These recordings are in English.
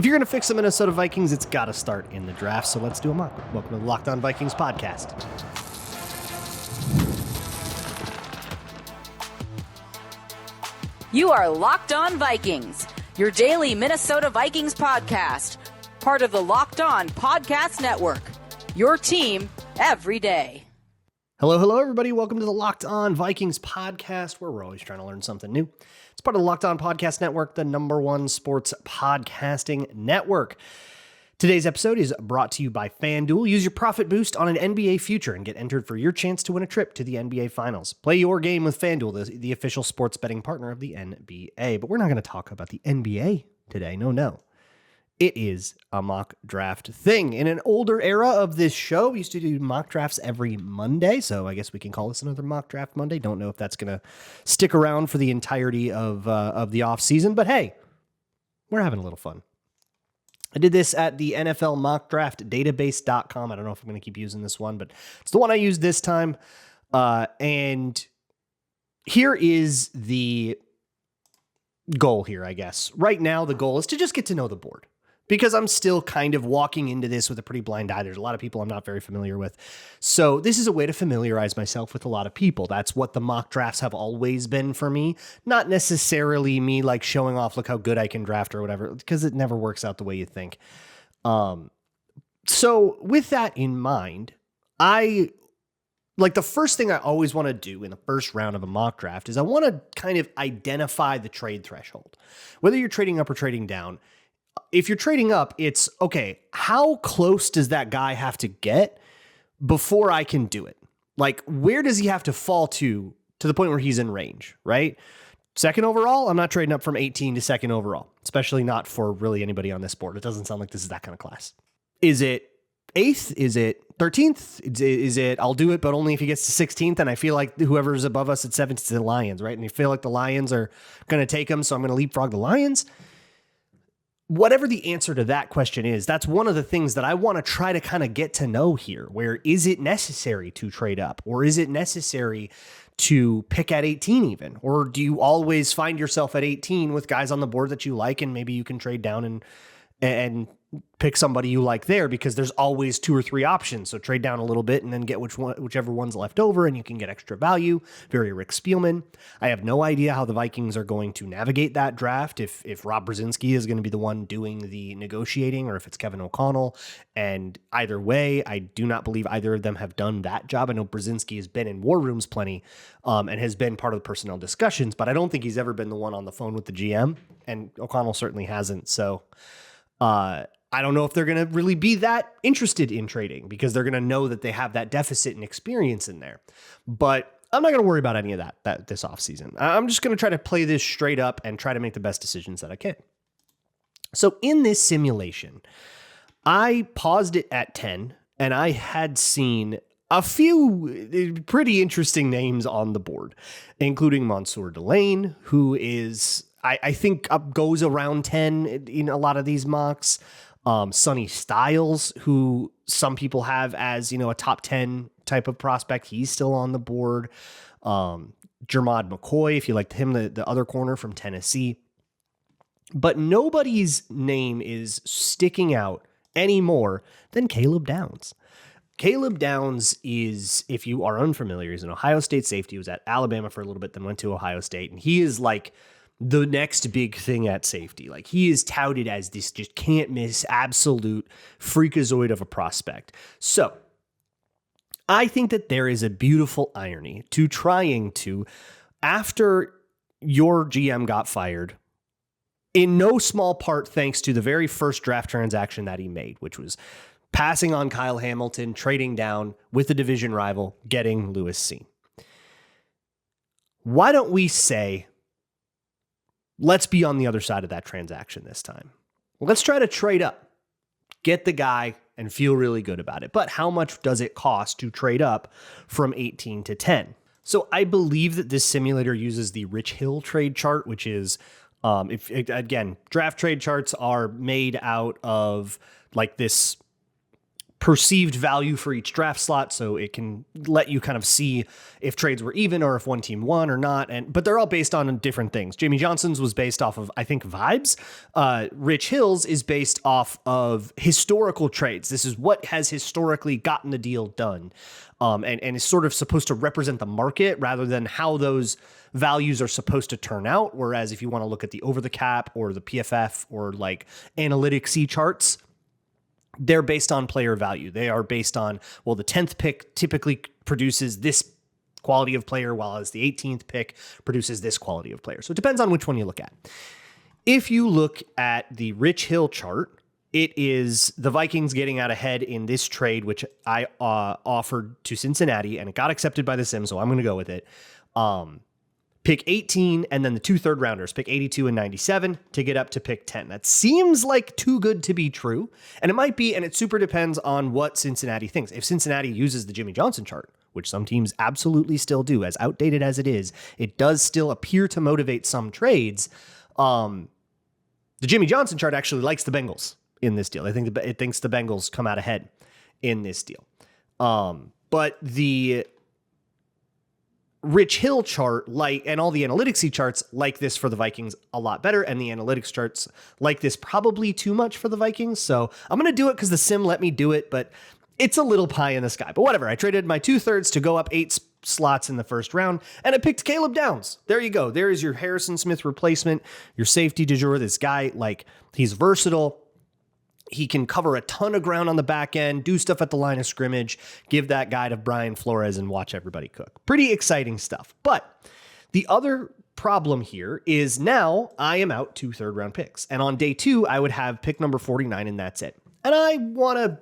If you're going to fix the Minnesota Vikings, it's got to start in the draft, so let's do a mock. Welcome to the Locked On Vikings podcast. You are Locked On Vikings, your daily Minnesota Vikings podcast, part of the Locked On Podcast Network, your team every day. Hello, everybody. Welcome to the Locked On Vikings podcast, where we're always trying to learn something new. It's part of the Locked On Podcast Network, the #1 sports podcasting network. Today's episode is brought to you by FanDuel. Use your profit boost on an NBA future and get entered for your chance to win a trip to the NBA Finals. Play your game with FanDuel, the official sports betting partner of the NBA. But we're not going to talk about the NBA today. No. It is a mock draft thing. In an older era of this show, we used to do mock drafts every Monday, so I guess we can call this another mock draft Monday. Don't know if that's going to stick around for the entirety of the off season, but hey, we're having a little fun. I did this at the NFL mock draft database.com. I don't know if I'm going to keep using this one, but it's the one I used this time. And here is the goal here, I guess. Right now, the goal is to just get to know the board, because I'm still kind of walking into this with a pretty blind eye. There's a lot of people I'm not very familiar with. So this is a way to familiarize myself with a lot of people. That's what the mock drafts have always been for me. Not necessarily me like showing off, look how good I can draft or whatever, because it never works out the way you think. So with that in mind, the first thing I always want to do in the first round of a mock draft is I want to kind of identify the trade threshold. Whether you're trading up or trading down, if you're trading up, it's, okay, how close does that guy have to get before I can do it? Like, where does he have to fall to the point where he's in range, right? Second overall, I'm not trading up from 18 to second overall, especially not for really anybody on this board. It doesn't sound like this is that kind of class. Is it 8th? Is it 13th? Is it, I'll do it, but only if he gets to 16th, and I feel like whoever's above us at 17th is the Lions, right? And you feel like the Lions are going to take him, so I'm going to leapfrog the Lions. Whatever the answer to that question is, that's one of the things that I want to try to kind of get to know here, where is it necessary to trade up, or is it necessary to pick at 18 even? Or do you always find yourself at 18 with guys on the board that you like, and maybe you can trade down and pick somebody you like there, because there's always 2 or 3 options. So trade down a little bit and then get whichever one's left over, and you can get extra value. Very Rick Spielman. I have no idea how the Vikings are going to navigate that draft, if Rob Brzezinski is going to be the one doing the negotiating, or if it's Kevin O'Connell. And either way, I do not believe either of them have done that job. I know Brzezinski has been in war rooms plenty and has been part of the personnel discussions, but I don't think he's ever been the one on the phone with the GM, and O'Connell certainly hasn't. So I don't know if they're going to really be that interested in trading, because they're going to know that they have that deficit in experience in there. But I'm not going to worry about any of that this offseason. I'm just going to try to play this straight up and try to make the best decisions that I can. So in this simulation, I paused it at 10, and I had seen a few pretty interesting names on the board, including Mansour Delane, who is, I think, goes around 10 in a lot of these mocks. Sonny Styles, who some people have as, a top 10 type of prospect. He's still on the board. Jermod McCoy, if you liked him, the other corner from Tennessee. But nobody's name is sticking out any more than Caleb Downs. Caleb Downs is, if you are unfamiliar, he's an Ohio State safety. He was at Alabama for a little bit, then went to Ohio State. And he is like the next big thing at safety. Like, he is touted as this just can't miss absolute freakazoid of a prospect. So I think that there is a beautiful irony to trying to, after your GM got fired, in no small part thanks to the very first draft transaction that he made, which was passing on Kyle Hamilton, trading down with the division rival, getting Lewis Seen. Why don't we say, let's be on the other side of that transaction this time. Let's try to trade up, get the guy, and feel really good about it. But how much does it cost to trade up from 18 to 10? So I believe that this simulator uses the Rich Hill trade chart, which is, again, draft trade charts are made out of like this perceived value for each draft slot, so it can let you kind of see if trades were even or if one team won or not. But they're all based on different things. Jamie Johnson's was based off of, I think, vibes. Rich Hill's is based off of historical trades. This is what has historically gotten the deal done, and is sort of supposed to represent the market rather than how those values are supposed to turn out. Whereas if you want to look at the over the cap or the PFF or like analytics charts, they're based on player value. They are based on, well, the 10th pick typically produces this quality of player, while as the 18th pick produces this quality of player. So it depends on which one you look at. If you look at the Rich Hill chart, it is the Vikings getting out ahead in this trade, which I offered to Cincinnati, and it got accepted by the Sim, so I'm going to go with it. Pick 18, and then the 2 third rounders, pick 82 and 97 to get up to pick 10. That seems like too good to be true. And it might be, and it super depends on what Cincinnati thinks. If Cincinnati uses the Jimmy Johnson chart, which some teams absolutely still do, as outdated as it is, it does still appear to motivate some trades. The Jimmy Johnson chart actually likes the Bengals in this deal. I think it thinks the Bengals come out ahead in this deal. But the Rich Hill chart, and all the analytics charts like this for the Vikings a lot better, and the analytics charts like this probably too much for the Vikings. So I'm going to do it because the Sim let me do it, but it's a little pie in the sky. But whatever. I traded my 2/3 to go up 8 slots in the first round, and I picked Caleb Downs. There you go. There is your Harrison Smith replacement, your safety du jour. This guy, he's versatile. He can cover a ton of ground on the back end, do stuff at the line of scrimmage, give that guy to Brian Flores and watch everybody cook. Pretty exciting stuff. But the other problem here is now I am out 2 third-round picks. And on day 2, I would have pick number 49, and that's it. And I want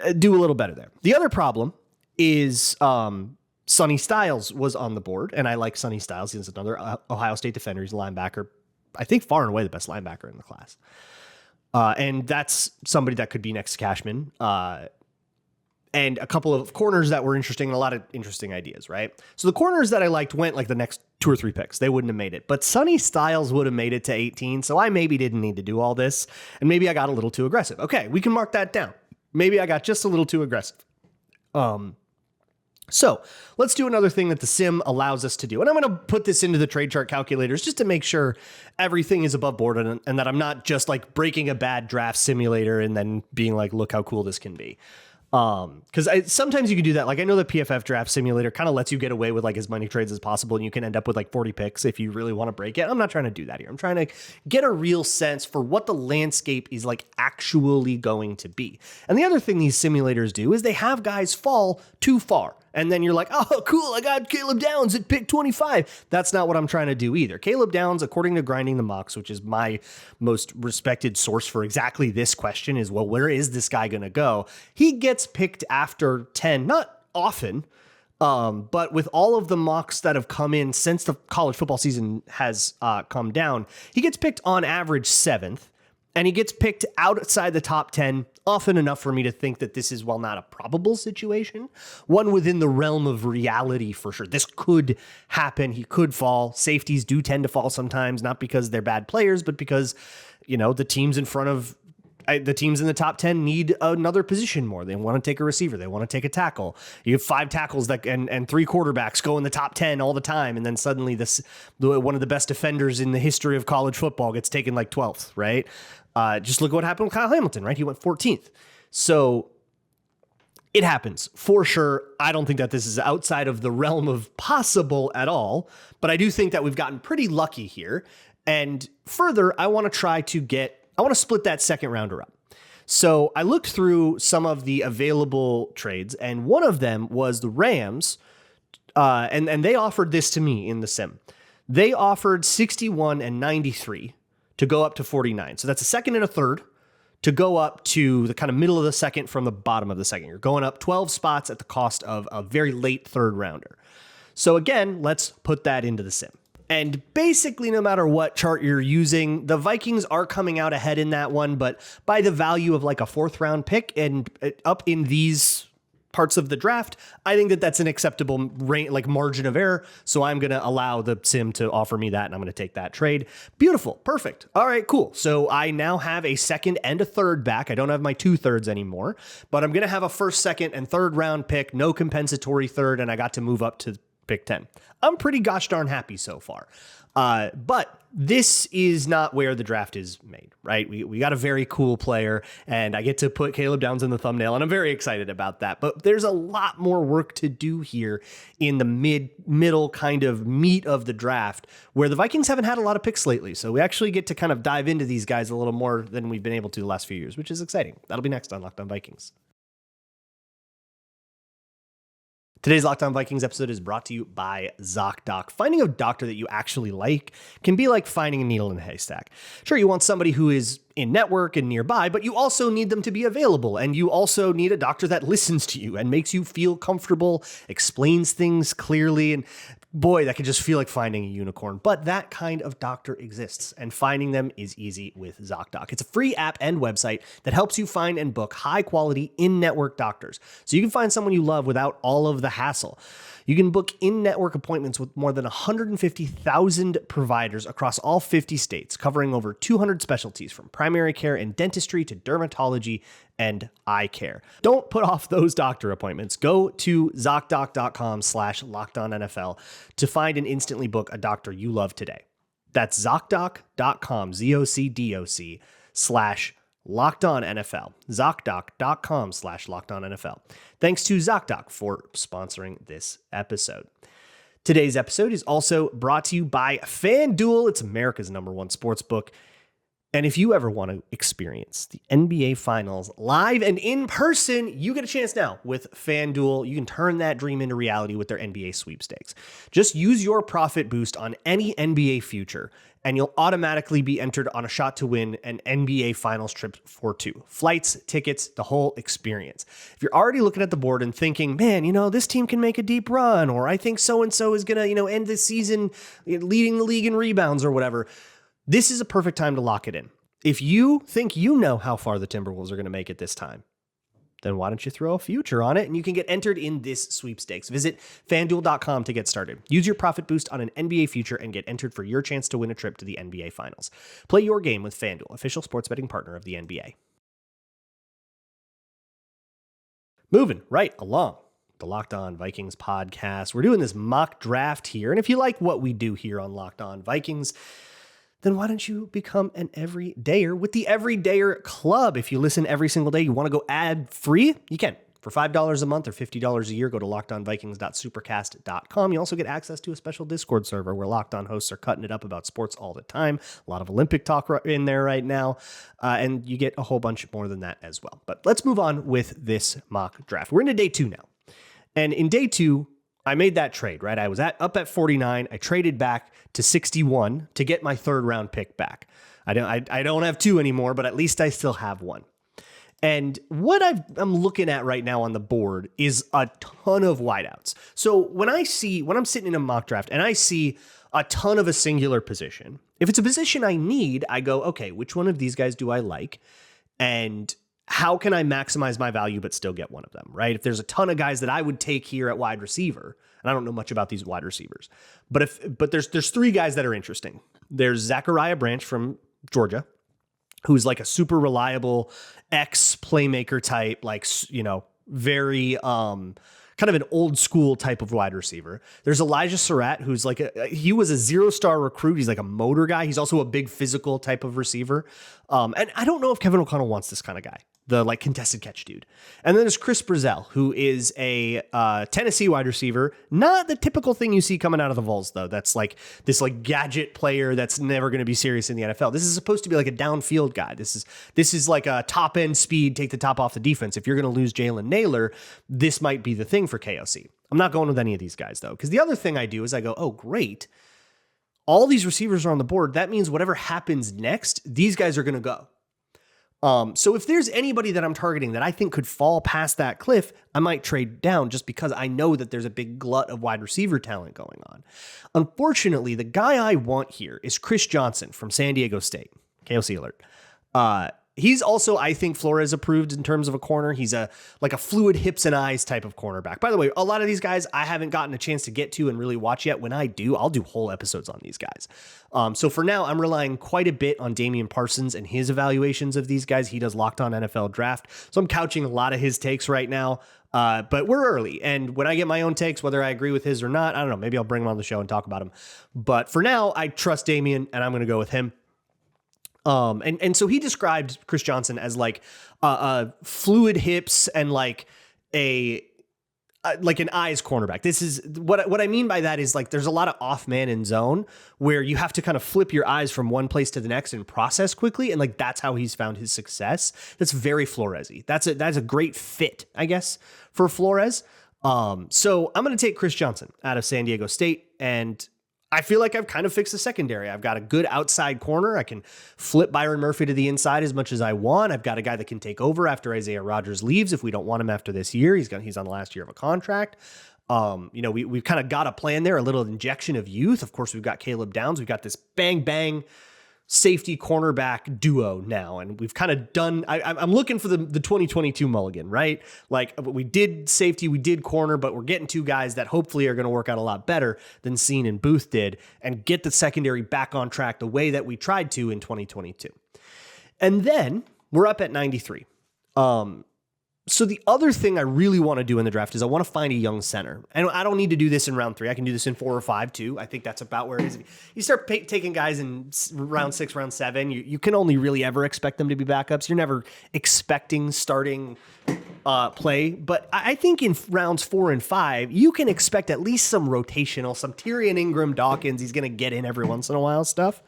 to do a little better there. The other problem is Sonny Styles was on the board, and I like Sonny Styles. He's another Ohio State defender. He's a linebacker, I think far and away the best linebacker in the class. And that's somebody that could be next to Cashman. And a couple of corners that were interesting, and a lot of interesting ideas, right? So the corners that I liked went like the next 2 or 3 picks. They wouldn't have made it. But Sonny Styles would have made it to 18, so I maybe didn't need to do all this. And maybe I got a little too aggressive. Okay, we can mark that down. Maybe I got just a little too aggressive. So let's do another thing that the Sim allows us to do. And I'm going to put this into the trade chart calculators just to make sure everything is above board and that I'm not just like breaking a bad draft simulator and then being like, look how cool this can be. Because sometimes you can do that. Like I know the PFF draft simulator kind of lets you get away with like as many trades as possible, and you can end up with like 40 picks if you really want to break it. I'm not trying to do that here. I'm trying to get a real sense for what the landscape is like actually going to be. And the other thing these simulators do is they have guys fall too far. And then you're like, oh, cool, I got Caleb Downs at pick 25. That's not what I'm trying to do either. Caleb Downs, according to Grinding the Mocks, which is my most respected source for exactly this question, is, well, where is this guy going to go? He gets picked after 10, not often, but with all of the mocks that have come in since the college football season has come down, he gets picked on average 7th. And he gets picked outside the top 10 often enough for me to think that this is, while not a probable situation, one within the realm of reality for sure. This could happen. He could fall. Safeties do tend to fall sometimes, not because they're bad players, but because, the teams in front of the teams in the top 10 need another position more. They want to take a receiver. They want to take a tackle. You have 5 tackles and 3 quarterbacks go in the top 10 all the time. And then suddenly one of the best defenders in the history of college football gets taken like 12th, right? Just look at what happened with Kyle Hamilton, right? He went 14th. So it happens for sure. I don't think that this is outside of the realm of possible at all, but I do think that we've gotten pretty lucky here. And further, I want to split that second rounder up. So I looked through some of the available trades, and one of them was the Rams, and they offered this to me in the sim. They offered 61 and 93 to go up to 49. So that's a second and a third to go up to the kind of middle of the second from the bottom of the second. You're going up 12 spots at the cost of a very late third rounder. So again, let's put that into the sim. And basically, no matter what chart you're using, the Vikings are coming out ahead in that one, but by the value of like a 4th round pick and up in these parts of the draft, I think that that's an acceptable margin of error. So I'm going to allow the sim to offer me that, and I'm going to take that trade. Beautiful. Perfect. All right, cool. So I now have a second and a third back. I don't have my 2/3 anymore, but I'm going to have a first, second, and third round pick, no compensatory third, and I got to move up to pick 10. I'm pretty gosh darn happy so far. But this is not where the draft is made, right? We got a very cool player, and I get to put Caleb Downs in the thumbnail, and I'm very excited about that. But there's a lot more work to do here in the middle kind of meat of the draft, where the Vikings haven't had a lot of picks lately. So we actually get to kind of dive into these guys a little more than we've been able to the last few years, which is exciting. That'll be next on Locked On Vikings. Today's Locked On Vikings episode is brought to you by Zocdoc. Finding a doctor that you actually like can be like finding a needle in a haystack. Sure, you want somebody who is in network and nearby, but you also need them to be available, and you also need a doctor that listens to you and makes you feel comfortable, explains things clearly, and boy, that could just feel like finding a unicorn. But that kind of doctor exists, and finding them is easy with Zocdoc. It's a free app and website that helps you find and book high-quality in-network doctors, so you can find someone you love without all of the hassle. You can book in-network appointments with more than 150,000 providers across all 50 states, covering over 200 specialties from primary care and dentistry to dermatology and eye care. Don't put off those doctor appointments. Go to ZocDoc.com/LockedOnNFL to find and instantly book a doctor you love today. That's ZocDoc.com, ZocDoc/LockedOnNFL. ZocDoc.com/LockedOnNFL. Thanks to Zocdoc for sponsoring this episode. Today's episode is also brought to you by FanDuel. It's America's #1 sports book. And if you ever want to experience the NBA Finals live and in person, you get a chance now with FanDuel. You can turn that dream into reality with their NBA sweepstakes. Just use your profit boost on any NBA future, and you'll automatically be entered on a shot to win an NBA Finals trip for two. Flights, tickets, the whole experience. If you're already looking at the board and thinking, man, this team can make a deep run, or I think so-and-so is going to, end the season leading the league in rebounds or whatever, this is a perfect time to lock it in. If you think you know how far the Timberwolves are going to make it this time, then why don't you throw a future on it and you can get entered in this sweepstakes. Visit FanDuel.com to get started. Use your profit boost on an NBA future and get entered for your chance to win a trip to the NBA Finals. Play your game with FanDuel, official sports betting partner of the NBA. Moving right along. The Locked On Vikings podcast. We're doing this mock draft here. And if you like what we do here on Locked On Vikings, then why don't you become an everydayer with the Everydayer Club? If you listen every single day, you want to go ad free, you can. For $5 a month or $50 a year, go to lockedonvikings.supercast.com. You also get access to a special Discord server where Locked On hosts are cutting it up about sports all the time. A lot of Olympic talk in there right now. And you get a whole bunch more than that as well. But let's move on with this mock draft. We're into day 2 now. And in day 2, I made that trade, right? I was up at 49. I traded back to 61 to get my third round pick back. I don't have 2 anymore, but at least I still have 1. And what I'm looking at right now on the board is a ton of wideouts. So when I'm sitting in a mock draft and I see a ton of a singular position, if it's a position I need, I go, okay, which one of these guys do I like? And how can I maximize my value but still get one of them, right? If there's a ton of guys that I would take here at wide receiver, and I don't know much about these wide receivers, but there's 3 guys that are interesting. There's Zachariah Branch from Georgia, who's like a super reliable ex-playmaker type, very kind of an old school type of wide receiver. There's Elijah Surratt, who's he was a 0-star recruit. He's like a motor guy. He's also a big physical type of receiver. And I don't know if Kevin O'Connell wants this kind of guy, the contested catch dude. And then there's Chris Brazzell, who is a Tennessee wide receiver. Not the typical thing you see coming out of the Vols, though. That's this gadget player that's never going to be serious in the NFL. This is supposed to be like a downfield guy. This is like a top end speed, take the top off the defense. If you're going to lose Jalen Naylor, this might be the thing for KOC. I'm not going with any of these guys, though, because the other thing I do is I go, oh, great. All these receivers are on the board. That means whatever happens next, these guys are going to go. So if there's anybody that I'm targeting that I think could fall past that cliff, I might trade down just because I know that there's a big glut of wide receiver talent going on. Unfortunately, the guy I want here is Chris Johnson from San Diego State. KOC alert. He's also, I think, Flores approved in terms of a corner. He's a fluid hips and eyes type of cornerback. By the way, a lot of these guys I haven't gotten a chance to get to and really watch yet. When I do, I'll do whole episodes on these guys. So for now, I'm relying quite a bit on Damian Parsons and his evaluations of these guys. He does Locked On NFL Draft. So I'm couching a lot of his takes right now. But we're early. And when I get my own takes, whether I agree with his or not, I don't know. Maybe I'll bring him on the show and talk about him. But for now, I trust Damian and I'm going to go with him. And so he described Chris Johnson as like fluid hips and like an eyes cornerback. This is what I mean by that is like there's a lot of off man in zone where you have to kind of flip your eyes from one place to the next and process quickly. And like that's how he's found hhis success. That's very Flores-y. That's a great fit, I guess, for Flores. So I'm going to take Chris Johnson out of San Diego State, and I feel like I've kind of fixed the secondary. I've got a good outside corner. I can flip Byron Murphy to the inside as much as I want. I've got a guy that can take over after Isaiah Rodgers leaves if we don't want him after this year. He's on the last year of a contract. We've kind of got a plan there, a little injection of youth. Of course, we've got Caleb Downs. We've got this bang safety cornerback duo now. And we've kind of done, I'm looking for the 2022 mulligan, right? Like we did safety, we did corner, but we're getting two guys that hopefully are going to work out a lot better than Scene and Booth did and get the secondary back on track the way that we tried to in 2022. And then we're up at 93. So the other thing I really want to do in the draft is I want to find a young center. And I don't need to do this in round 3. I can do this in 4 or 5 too. I think that's about where it is. You start taking guys in round 6, round 7, you can only really ever expect them to be backups. You're never expecting starting play. But I think in rounds 4 and 5, you can expect at least some rotational, some Tyrion Ingram Dawkins. He's going to get in every once in a while stuff.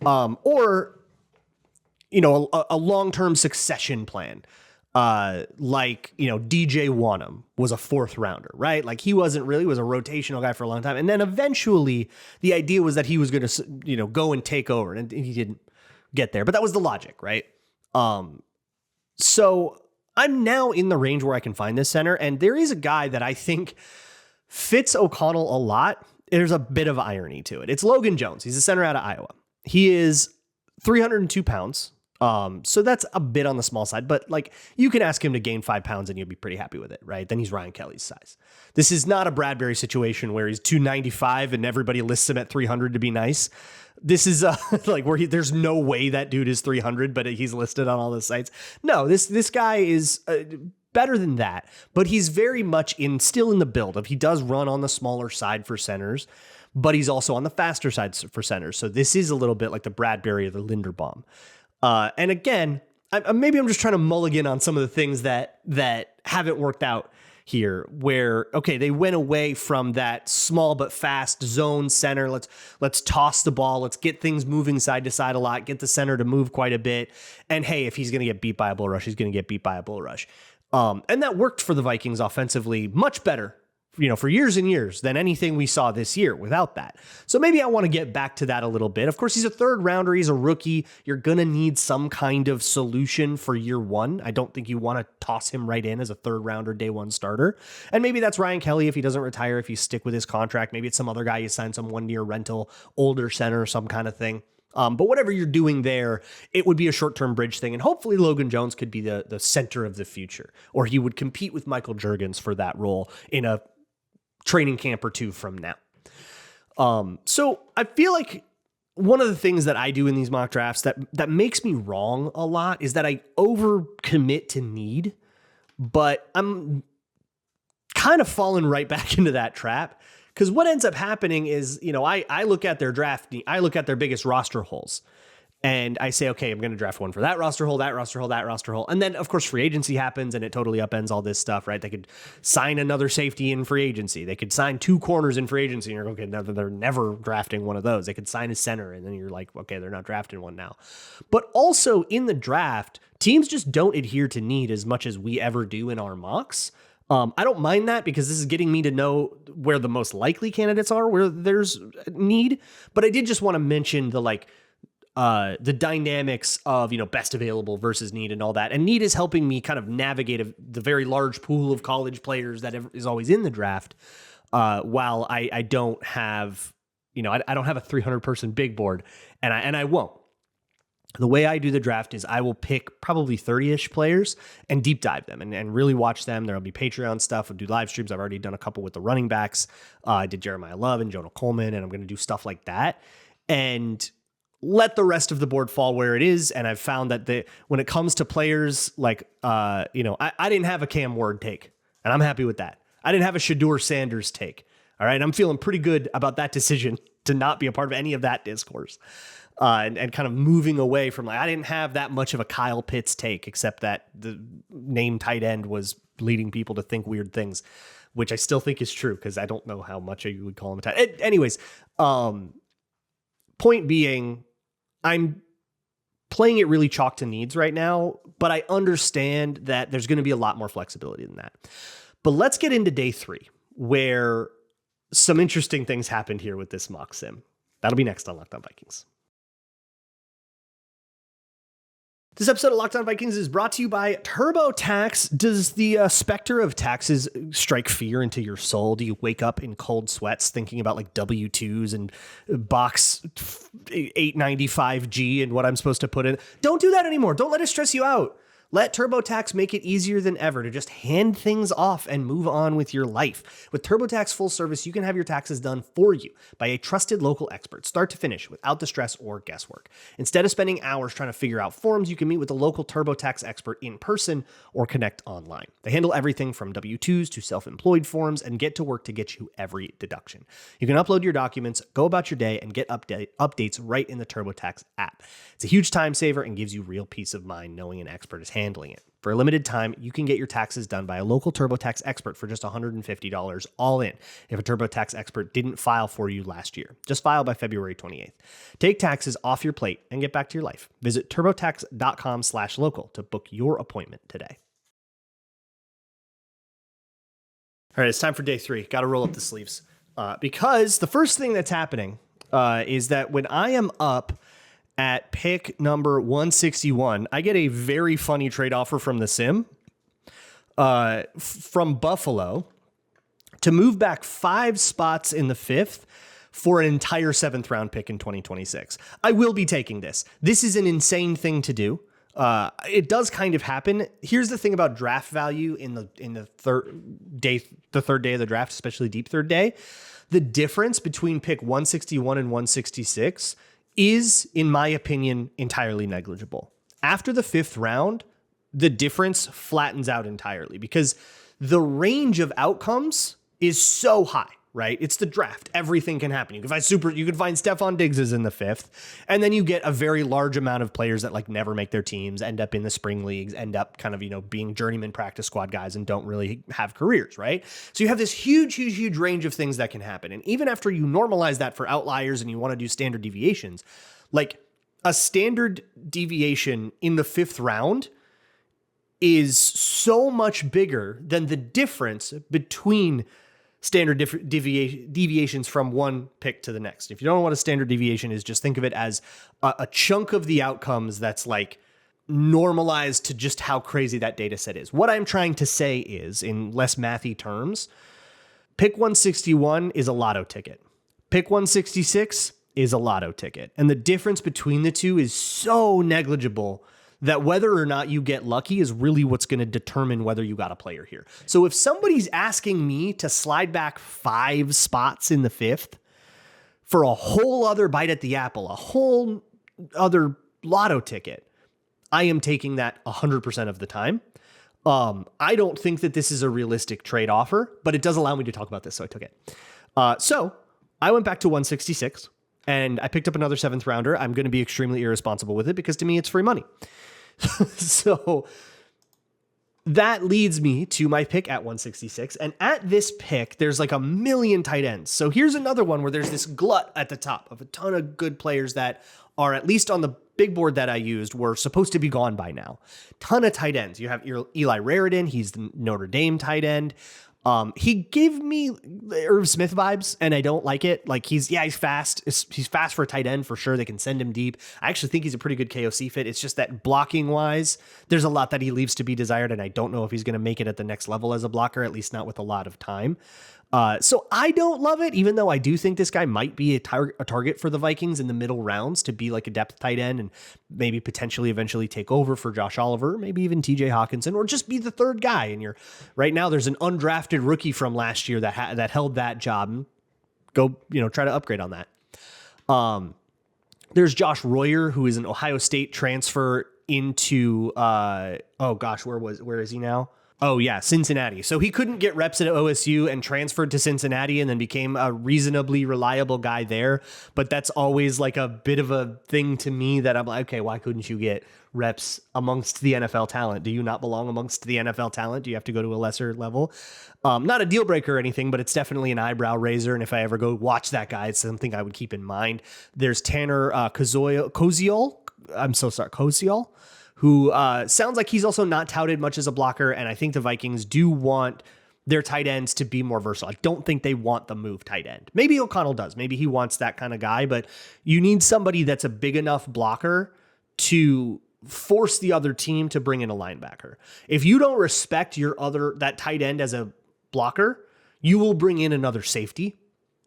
Or, a long-term succession plan. DJ Wanham was a 4th rounder, right? Like he was a rotational guy for a long time. And then eventually the idea was that he was going to, go and take over, and he didn't get there, but that was the logic, right? So I'm now in the range where I can find this center, and there is a guy that I think fits O'Connell a lot. There's a bit of irony to it. It's Logan Jones. He's a center out of Iowa. He is 302 pounds. So that's a bit on the small side, but like you can ask him to gain 5 pounds and you'll be pretty happy with it, right? Then he's Ryan Kelly's size. This is not a Bradbury situation where he's 295 and everybody lists him at 300 to be nice. This is there's no way that dude is 300, but he's listed on all the sites. No, this guy is better than that, but he's very much still in the build of he does run on the smaller side for centers, but he's also on the faster side for centers. So this is a little bit like the Bradbury or the Linderbaum. And again, maybe I'm just trying to mulligan on some of the things that haven't worked out here where, okay, they went away from that small but fast zone center. Let's toss the ball. Let's get things moving side to side a lot, get the center to move quite a bit. And hey, if he's going to get beat by a bull rush, he's going to get beat by a bull rush. And that worked for the Vikings offensively much better, for years and years than anything we saw this year without that. So maybe I want to get back to that a little bit. Of course, he's a 3rd rounder. He's a rookie. You're going to need some kind of solution for year 1. I don't think you want to toss him right in as a 3rd rounder, day 1 starter. And maybe that's Ryan Kelly if he doesn't retire, if you stick with his contract. Maybe it's some other guy you sign, some 1-year rental, older center, or some kind of thing. But whatever you're doing there, it would be a short-term bridge thing. And hopefully Logan Jones could be the center of the future, or he would compete with Michael Juergens for that role in a training camp or 2 from now. So I feel like one of the things that I do in these mock drafts that makes me wrong a lot is that I overcommit to need, but I'm kind of falling right back into that trap. Because what ends up happening is, I look at their draft, I look at their biggest roster holes, and I say, okay, I'm going to draft one for that roster hole, that roster hole, that roster hole. And then, of course, free agency happens and it totally upends all this stuff, right? They could sign another safety in free agency. They could sign 2 corners in free agency. And you're okay, now they're never drafting one of those. They could sign a center. And then you're like, okay, they're not drafting one now. But also in the draft, teams just don't adhere to need as much as we ever do in our mocks. I don't mind that because this is getting me to know where the most likely candidates are, where there's need. But I did just want to mention the dynamics of, best available versus need and all that. And need is helping me kind of navigate the very large pool of college players that is always in the draft. While I don't have, I don't have a 300 person big board, and I won't. The way I do the draft is I will pick probably 30-ish players and deep dive them and really watch them. There'll be Patreon stuff. I'll do live streams. I've already done a couple with the running backs. I did Jeremiah Love and Jonah Coleman, and I'm going to do stuff like that and let the rest of the board fall where it is. And I've found that when it comes to players like, I didn't have a Cam Ward take, and I'm happy with that. I didn't have a Shedeur Sanders take. All right. I'm feeling pretty good about that decision to not be a part of any of that discourse. And kind of moving away from I didn't have that much of a Kyle Pitts take, except that the name tight end was leading people to think weird things, which I still think is true because I don't know how much you would call him a tight end. Anyways, point being, I'm playing it really chalk to needs right now, but I understand that there's going to be a lot more flexibility than that. But let's get into day 3, where some interesting things happened here with this mock sim. That'll be next on Locked On Vikings. This episode of Locked On Vikings is brought to you by TurboTax. Does the specter of taxes strike fear into your soul? Do you wake up in cold sweats thinking about like W-2s and box 895G and what I'm supposed to put in? Don't do that anymore. Don't let it stress you out. Let TurboTax make it easier than ever to just hand things off and move on with your life. With TurboTax Full Service, you can have your taxes done for you by a trusted local expert, start to finish, without the stress or guesswork. Instead of spending hours trying to figure out forms, you can meet with a local TurboTax expert in person or connect online. They handle everything from W-2s to self-employed forms and get to work to get you every deduction. You can upload your documents, go about your day, and get updates right in the TurboTax app. It's a huge time saver and gives you real peace of mind knowing an expert is handling it. For a limited time, you can get your taxes done by a local TurboTax expert for just $150 all in if a TurboTax expert didn't file for you last year. Just file by February 28th. Take taxes off your plate and get back to your life. Visit turbotax.com/local to book your appointment today. All right, it's time for day 3. Got to roll up the sleeves because the first thing that's happening is that when I am up at pick number 161, I get a very funny trade offer from the sim from Buffalo to move back 5 spots in the 5th for an entire 7th round pick in 2026. I will be taking this. This is an insane thing to do. It does kind of happen. Here's the thing about draft value in the third day of the draft, especially deep third day. The difference between pick 161 and 166 is, in my opinion, entirely negligible. After the 5th round, the difference flattens out entirely because the range of outcomes is so high, right? It's the draft. Everything can happen. You can find Stephon Diggs in the 5th, and then you get a very large amount of players that like never make their teams, end up in the spring leagues, end up kind of, being journeyman practice squad guys and don't really have careers, right? So you have this huge range of things that can happen. And even after you normalize that for outliers and you want to do standard deviations, like a standard deviation in the 5th round is so much bigger than the difference between standard deviations from one pick to the next. If you don't know what a standard deviation is, just think of it as a chunk of the outcomes that's like normalized to just how crazy that data set is. What I'm trying to say is, in less mathy terms, pick 161 is a lotto ticket. Pick 166 is a lotto ticket. And the difference between the two is so negligible that whether or not you get lucky is really what's going to determine whether you got a player here. So if somebody's asking me to slide back 5 spots in the 5th for a whole other bite at the apple, a whole other lotto ticket, I am taking that 100% of the time. I don't think that this is a realistic trade offer, but it does allow me to talk about this, so I took it. So I went back to 166 and I picked up another 7th rounder. I'm going to be extremely irresponsible with it because to me it's free money. So that leads me to my pick at 166. And at this pick, there's like a million tight ends. So here's another one where there's this glut at the top of a ton of good players that are, at least on the big board that I used, were supposed to be gone by now. Ton of tight ends. You have Eli Raridan. He's the Notre Dame tight end. He gave me Irv Smith vibes, and I don't like it. Like he's fast. He's fast for a tight end for sure. They can send him deep. I actually think he's a pretty good KOC fit. It's just that blocking wise, there's a lot that he leaves to be desired, and I don't know if he's going to make it at the next level as a blocker, at least not with a lot of time. So I don't love it, even though I do think this guy might be a target for the Vikings in the middle rounds to be like a depth tight end and maybe potentially eventually take over for Josh Oliver, maybe even TJ Hawkinson, or just be the third guy. And right now there's an undrafted rookie from last year that held that job. And go, try to upgrade on that. There's Josh Royer, who is an Ohio State transfer into, where is he now? Oh, yeah, Cincinnati. So he couldn't get reps at OSU and transferred to Cincinnati and then became a reasonably reliable guy there. But that's always like a bit of a thing to me that I'm like, okay, why couldn't you get reps amongst the NFL talent? Do you not belong amongst the NFL talent? Do you have to go to a lesser level? Not a deal breaker or anything, but it's definitely an eyebrow raiser. And if I ever go watch that guy, it's something I would keep in mind. There's Tanner Koziol. I'm so sorry, Koziol, who sounds like he's also not touted much as a blocker. And I think the Vikings do want their tight ends to be more versatile. I don't think they want the move tight end. Maybe O'Connell does. Maybe he wants that kind of guy, but you need somebody that's a big enough blocker to force the other team to bring in a linebacker. If you don't respect that tight end as a blocker, you will bring in another safety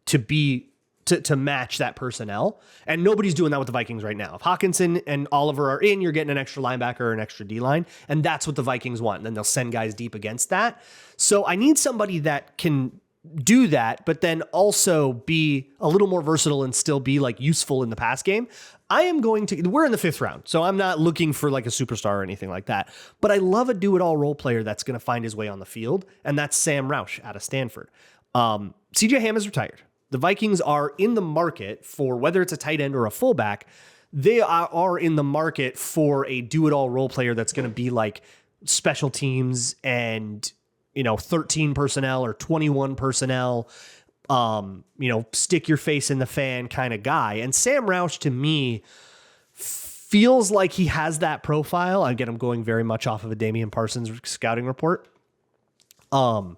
to match that personnel. And nobody's doing that with the Vikings right now. If Hawkinson and Oliver are in, you're getting an extra linebacker or an extra D-line. And that's what the Vikings want. And then they'll send guys deep against that. So I need somebody that can do that, but then also be a little more versatile and still be like useful in the pass game. We're in the 5th round, so I'm not looking for like a superstar or anything like that. But I love a do-it-all role player that's going to find his way on the field. And that's Sam Roush out of Stanford. CJ Ham is retired. The Vikings are in the market for, whether it's a tight end or a fullback, they are in the market for a do-it-all role player that's going to be like special teams and, 13 personnel or 21 personnel, stick your face in the fan kind of guy. And Sam Roush, to me, feels like he has that profile. Again, I'm going very much off of a Damian Parsons scouting report. And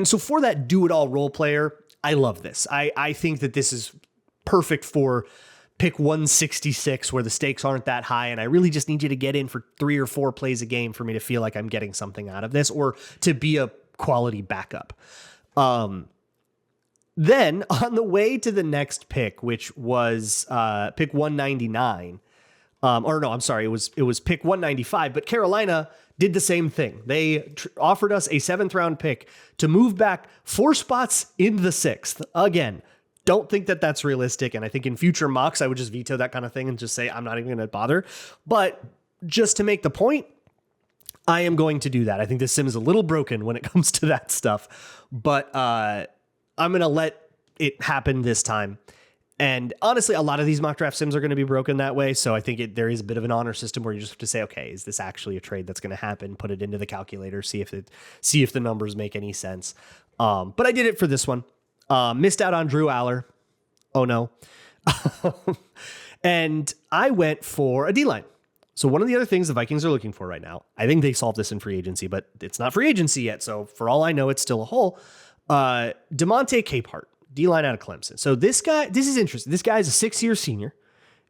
so for that do-it-all role player, I love this. I think that this is perfect for pick 166 where the stakes aren't that high. And I really just need you to get in for 3 or 4 plays a game for me to feel like I'm getting something out of this or to be a quality backup. Then on the way to the next pick, which was pick 199, it was pick 195, but Carolina did the same thing. They offered us a 7th round pick to move back 4 spots in the 6th. Again, don't think that that's realistic. And I think in future mocks, I would just veto that kind of thing and just say, I'm not even going to bother. But just to make the point, I am going to do that. I think this sim is a little broken when it comes to that stuff, but I'm going to let it happen this time. And honestly, a lot of these mock draft sims are going to be broken that way. So I think there is a bit of an honor system where you just have to say, okay, is this actually a trade that's going to happen? Put it into the calculator, see if the numbers make any sense. But I did it for this one. Missed out on Drew Aller. Oh no. And I went for a D-line. So one of the other things the Vikings are looking for right now, I think they solved this in free agency, but it's not free agency yet. So for all I know, it's still a hole. DeMonte Capehart, D-line out of Clemson. So this is interesting. This guy is a 6-year senior,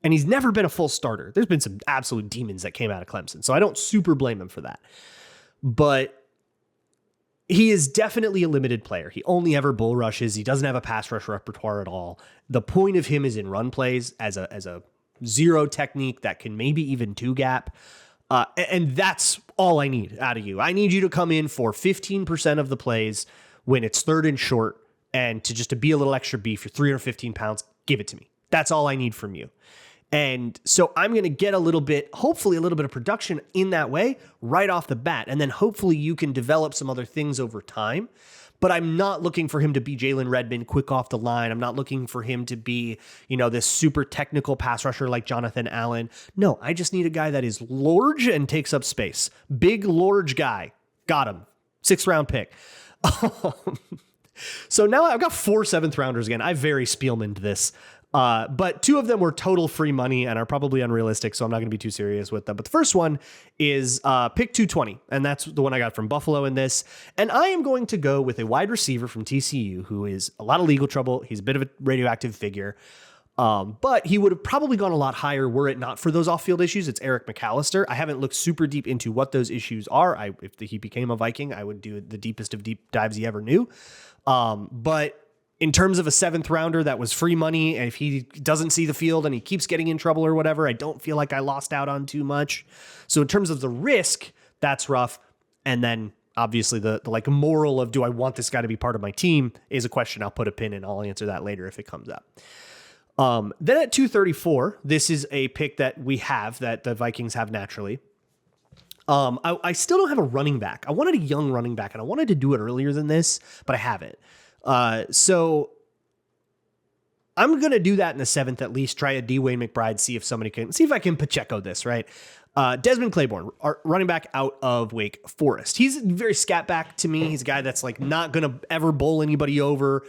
and he's never been a full starter. There's been some absolute demons that came out of Clemson, so I don't super blame him for that. But he is definitely a limited player. He only ever bull rushes. He doesn't have a pass rush repertoire at all. The point of him is in run plays as a zero technique that can maybe even 2 gap. And that's all I need out of you. I need you to come in for 15% of the plays when it's 3rd and short, and to be a little extra beef. You're 315 pounds. Give it to me. That's all I need from you. And so I'm going to get hopefully a little bit of production in that way right off the bat. And then hopefully you can develop some other things over time. But I'm not looking for him to be Jalen Redmond quick off the line. I'm not looking for him to be, this super technical pass rusher like Jonathan Allen. No, I just need a guy that is large and takes up space. Big, large guy. Got him. 6th round pick. So now I've got 4 7th rounders again. I very Spielman'd this. But 2 of them were total free money and are probably unrealistic, so I'm not going to be too serious with them. But the first one is pick 220, and that's the one I got from Buffalo in this. And I am going to go with a wide receiver from TCU who is a lot of legal trouble. He's a bit of a radioactive figure. But he would have probably gone a lot higher were it not for those off-field issues. It's Eric McAllister. I haven't looked super deep into what those issues are. If he became a Viking, I would do the deepest of deep dives he ever knew. But in terms of a 7th rounder that was free money, and if he doesn't see the field and he keeps getting in trouble or whatever, I don't feel like I lost out on too much. So in terms of the risk, that's rough. And then obviously the like moral of, do I want this guy to be part of my team, is a question I'll put a pin in. I'll answer that later if it comes up. Then at 234, this is a pick that we have, that the Vikings have naturally. I still don't have a running back. I wanted a young running back, and I wanted to do it earlier than this, but I haven't. So I'm going to do that in the 7th, at least try a Dwayne McBride, see if I can Pacheco this, right? Desmond Claiborne, our running back out of Wake Forest. He's very scat back to me. He's a guy that's like not going to ever bowl anybody over.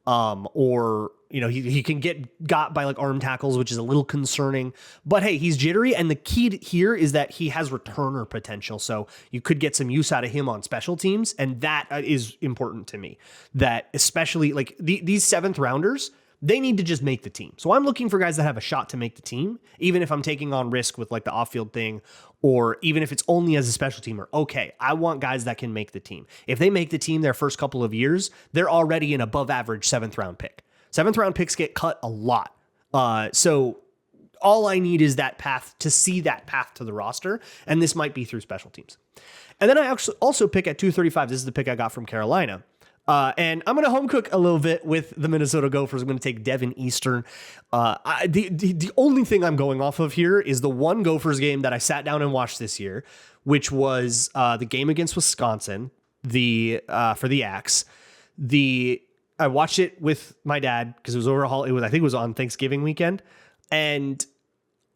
Or, you know, he can get got by like arm tackles, which is a little concerning, but hey, he's jittery. And the key here is that he has returner potential. So you could get some use out of him on special teams. And that is important to me, that especially like these 7th rounders, they need to just make the team. So I'm looking for guys that have a shot to make the team, even if I'm taking on risk with like the off-field thing, or even if it's only as a special teamer. Okay, I want guys that can make the team. If they make the team their first couple of years, they're already an above average 7th round pick. 7th round picks get cut a lot. So all I need is that path, to see that path to the roster. And this might be through special teams. And then I actually also pick at 235. This is the pick I got from Carolina. And I'm going to home cook a little bit with the Minnesota Gophers. I'm going to take Devin Eastern. The only thing I'm going off of here is the one Gophers game that I sat down and watched this year, which was the game against Wisconsin, for the Axe. I watched it with my dad because it was I think it was on Thanksgiving weekend, and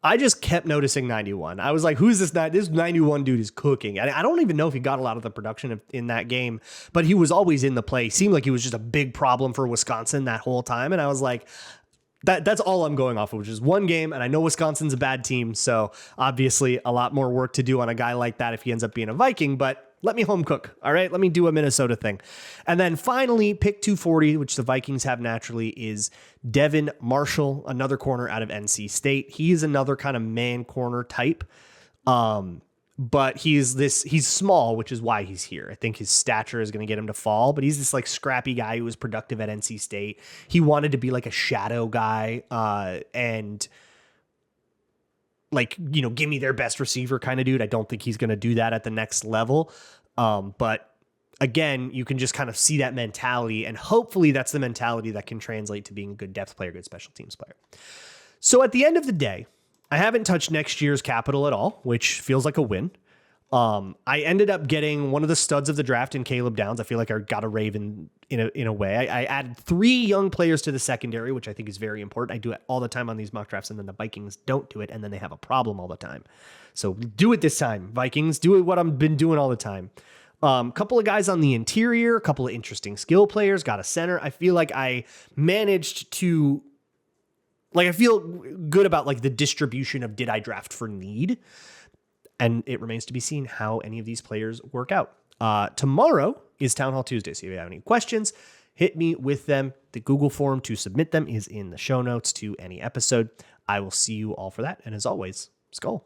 I just kept noticing 91. I was like, who's this? This 91 dude is cooking. I don't even know if he got a lot of the production in that game, but he was always in the play. Seemed like he was just a big problem for Wisconsin that whole time. And I was like, that's all I'm going off of, which is one game. And I know Wisconsin's a bad team, so obviously a lot more work to do on a guy like that if he ends up being a Viking, but let me home cook. All right. Let me do a Minnesota thing. And then finally, pick 240, which the Vikings have naturally, is Devin Marshall, another corner out of NC State. He's another kind of man corner type. But he's small, which is why he's here. I think his stature is going to get him to fall, but he's this like scrappy guy who was productive at NC State. He wanted to be like a shadow guy, and like, you know, give me their best receiver kind of dude. I don't think he's going to do that at the next level. But again, you can just kind of see that mentality, and hopefully that's the mentality that can translate to being a good depth player, good special teams player. So at the end of the day, I haven't touched next year's capital at all, which feels like a win. I ended up getting one of the studs of the draft in Caleb Downs. I feel like I got a Raven in a way. I added 3 young players to the secondary, which I think is very important. I do it all the time on these mock drafts, and then the Vikings don't do it, and then they have a problem all the time. So do it this time, Vikings. Do it what I've been doing all the time. Couple of guys on the interior, a couple of interesting skill players, got a center. I feel like I managed to, like, I feel good about like the distribution of did I draft for need. And it remains to be seen how any of these players work out. Tomorrow is Town Hall Tuesday. So if you have any questions, hit me with them. The Google form to submit them is in the show notes to any episode. I will see you all for that. And as always, Skull.